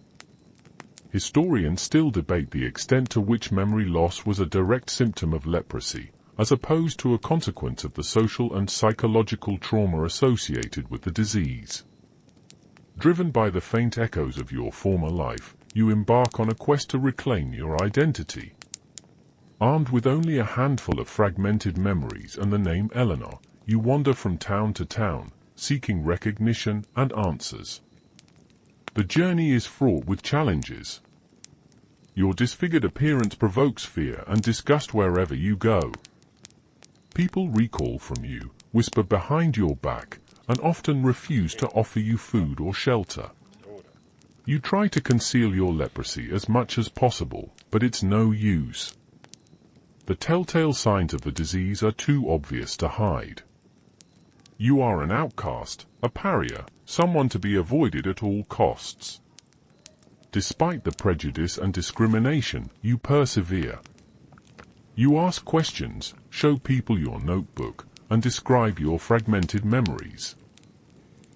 Speaker 1: Historians still debate the extent to which memory loss was a direct symptom of leprosy, as opposed to a consequence of the social and psychological trauma associated with the disease. Driven by the faint echoes of your former life, you embark on a quest to reclaim your identity. Armed with only a handful of fragmented memories and the name Eleanor, you wander from town to town, seeking recognition and answers. The journey is fraught with challenges. Your disfigured appearance provokes fear and disgust wherever you go. People recoil from you, whisper behind your back, and often refuse to offer you food or shelter. You try to conceal your leprosy as much as possible, but it's no use. The telltale signs of the disease are too obvious to hide. You are an outcast, a pariah, someone to be avoided at all costs. Despite the prejudice and discrimination, you persevere. You ask questions, show people your notebook, and describe your fragmented memories.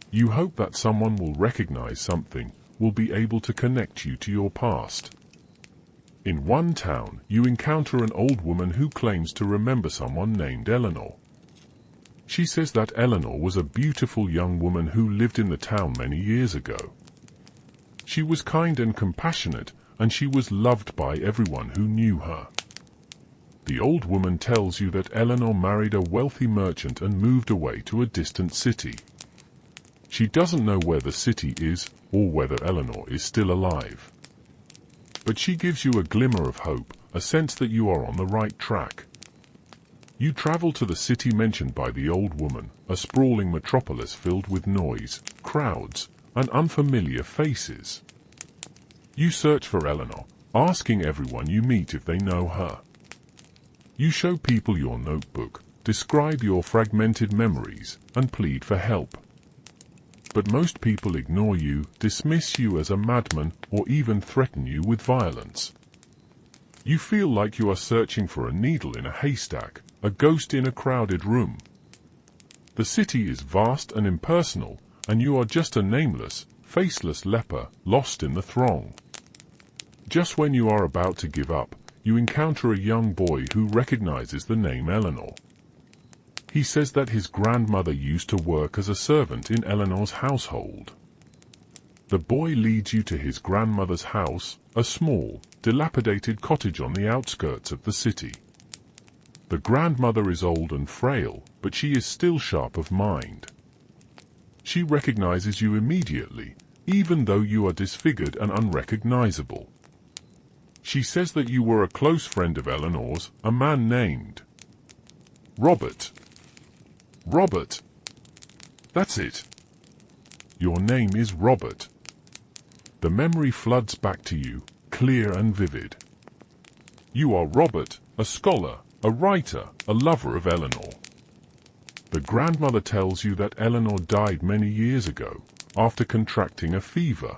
Speaker 1: You hope that someone will recognize something, will be able to connect you to your past. In one town, you encounter an old woman who claims to remember someone named Eleanor. She says that Eleanor was a beautiful young woman who lived in the town many years ago. She was kind and compassionate, and she was loved by everyone who knew her. The old woman tells you that Eleanor married a wealthy merchant and moved away to a distant city. She doesn't know where the city is, or whether Eleanor is still alive. But she gives you a glimmer of hope, a sense that you are on the right track. You travel to the city mentioned by the old woman, a sprawling metropolis filled with noise, crowds, and unfamiliar faces. You search for Eleanor, asking everyone you meet if they know her. You show people your notebook, describe your fragmented memories, and plead for help. But most people ignore you, dismiss you as a madman, or even threaten you with violence. You feel like you are searching for a needle in a haystack, a ghost in a crowded room. The city is vast and impersonal, and you are just a nameless, faceless leper, lost in the throng. Just when you are about to give up, you encounter a young boy who recognizes the name Eleanor. He says that his grandmother used to work as a servant in Eleanor's household. The boy leads you to his grandmother's house, a small, dilapidated cottage on the outskirts of the city. The grandmother is old and frail, but she is still sharp of mind. She recognizes you immediately, even though you are disfigured and unrecognizable. She says that you were a close friend of Eleanor's, a man named Robert. Robert! That's it. Your name is Robert. The memory floods back to you, clear and vivid. You are Robert, a scholar, a writer, a lover of Eleanor. The grandmother tells you that Eleanor died many years ago, after contracting a fever.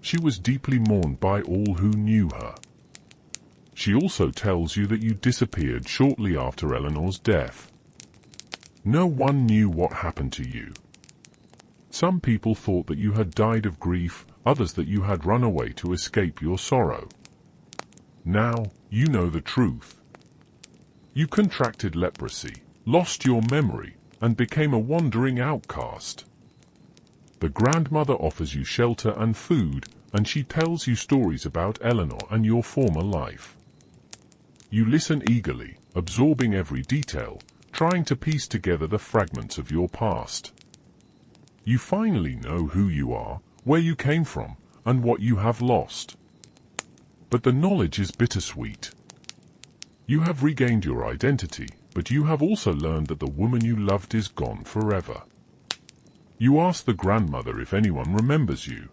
Speaker 1: She was deeply mourned by all who knew her. She also tells you that you disappeared shortly after Eleanor's death. No one knew what happened to you. Some people thought that you had died of grief, others that you had run away to escape your sorrow. Now, you know the truth. You contracted leprosy, lost your memory, and became a wandering outcast. The grandmother offers you shelter and food, and she tells you stories about Eleanor and your former life. You listen eagerly, absorbing every detail, trying to piece together the fragments of your past. You finally know who you are, where you came from, and what you have lost. But the knowledge is bittersweet. You have regained your identity, but you have also learned that the woman you loved is gone forever. You ask the grandmother if anyone remembers you.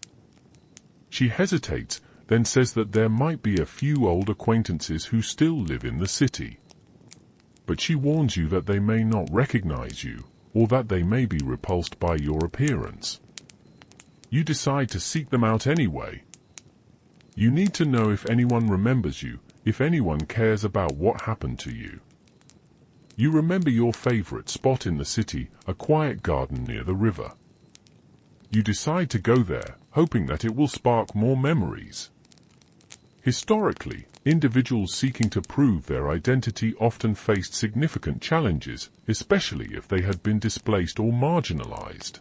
Speaker 1: She hesitates, then says that there might be a few old acquaintances who still live in the city. But she warns you that they may not recognize you, or that they may be repulsed by your appearance. You decide to seek them out anyway. You need to know if anyone remembers you, if anyone cares about what happened to you. You remember your favorite spot in the city, a quiet garden near the river. You decide to go there, hoping that it will spark more memories. Historically, individuals seeking to prove their identity often faced significant challenges, especially if they had been displaced or marginalized.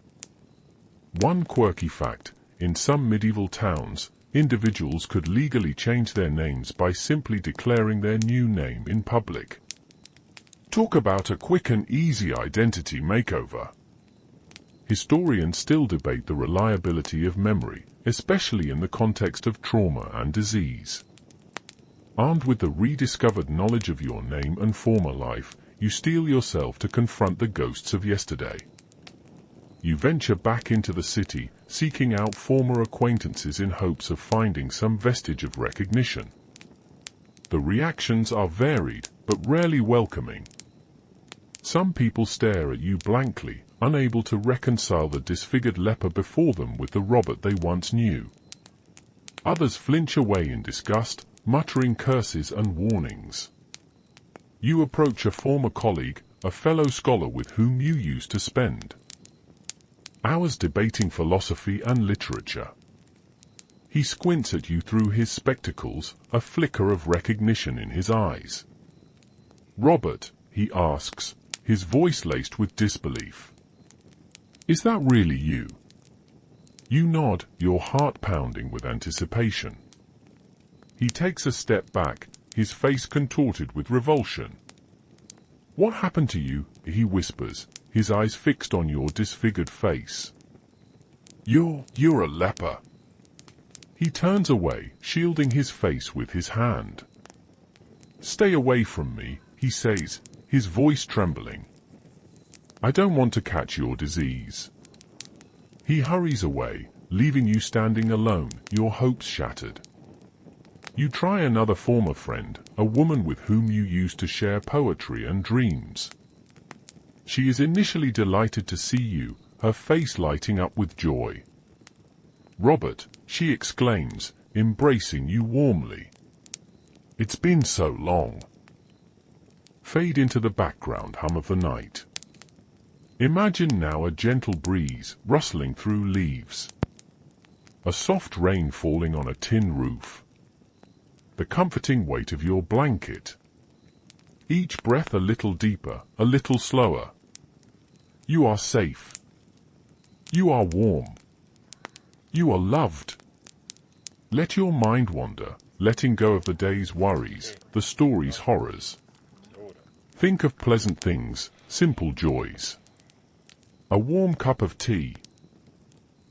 Speaker 1: One quirky fact: in some medieval towns, individuals could legally change their names by simply declaring their new name in public. Talk about a quick and easy identity makeover. Historians still debate the reliability of memory, especially in the context of trauma and disease. Armed with the rediscovered knowledge of your name and former life, you steel yourself to confront the ghosts of yesterday. You venture back into the city, seeking out former acquaintances in hopes of finding some vestige of recognition. The reactions are varied, but rarely welcoming. Some people stare at you blankly, unable to reconcile the disfigured leper before them with the Robert they once knew. Others flinch away in disgust, muttering curses and warnings. You approach a former colleague, a fellow scholar with whom you used to spend hours debating philosophy and literature. He squints at you through his spectacles, a flicker of recognition in his eyes. "Robert," he asks, his voice laced with disbelief. "Is that really you?" You nod, your heart pounding with anticipation. He takes a step back, his face contorted with revulsion. "What happened to you?" he whispers, his eyes fixed on your disfigured face. You're a leper." He turns away, shielding his face with his hand. "Stay away from me," he says, his voice trembling. "I don't want to catch your disease." He hurries away, leaving you standing alone, your hopes shattered. You try another former friend, a woman with whom you used to share poetry and dreams. She is initially delighted to see you, her face lighting up with joy. "Robert," she exclaims, embracing you warmly. "It's been so long." Fade into the background hum of the night. Imagine now a gentle breeze rustling through leaves. A soft rain falling on a tin roof. The comforting weight of your blanket. Each breath a little deeper, a little slower. You are safe. You are warm. You are loved. Let your mind wander, letting go of the day's worries, the story's horrors. Think of pleasant things, simple joys. A warm cup of tea.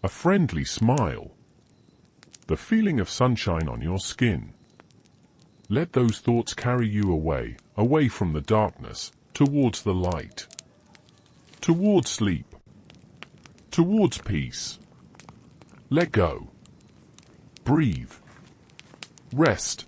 Speaker 1: A friendly smile. The feeling of sunshine on your skin. Let those thoughts carry you away, away from the darkness, towards the light. Towards sleep. Towards peace. Let go. Breathe. Rest.